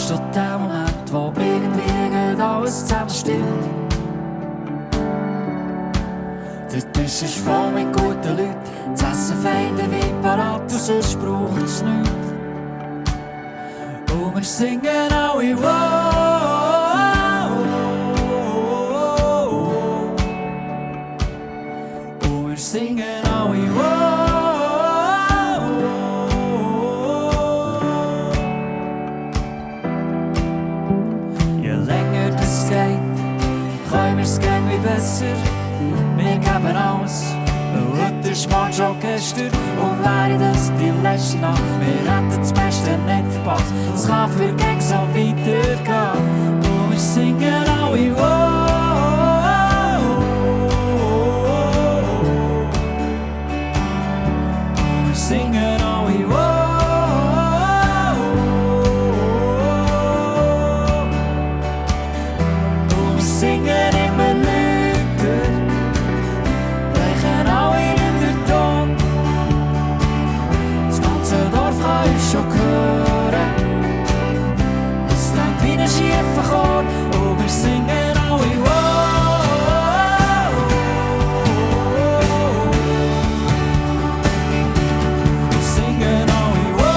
ist doch der Moment, wo irgendwie alles zusammenstimmt. Der Tisch ist voll mit guten Leuten, das Essen fein, der Wein parat und sonst braucht es nichts. Und wir singen alle wow. Und wir singen alle wow. Je länger das geht, können wir es gehen wie besser. Wir geben alles, heute ist morgen schon gestern. Und wäre das die letzte Nacht, wir hätten das Beste nicht verpasst. Es kann für gegen so weitergehen. Und wir singen alle wow. Und wir singen alle wow. Und wir singen immer lauter. Schon hören, es klingt wie ein schiefer Chor und wir singen alle wow. Wir singen alle wow.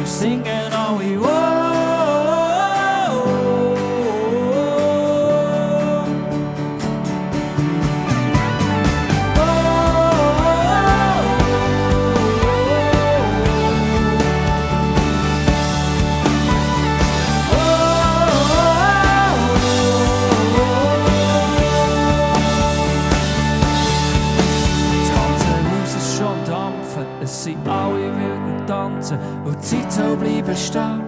Singen alle wow. Das ganze Haus ist schon dampfen, es sind alle wilden tanzen und die Zeit soll bleiben stehen.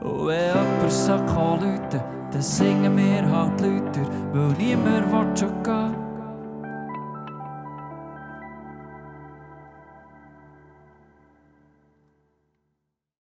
Und wenn jemand sagt, läuten, dann singen wir halt lauter, weil niemand will schon gehen.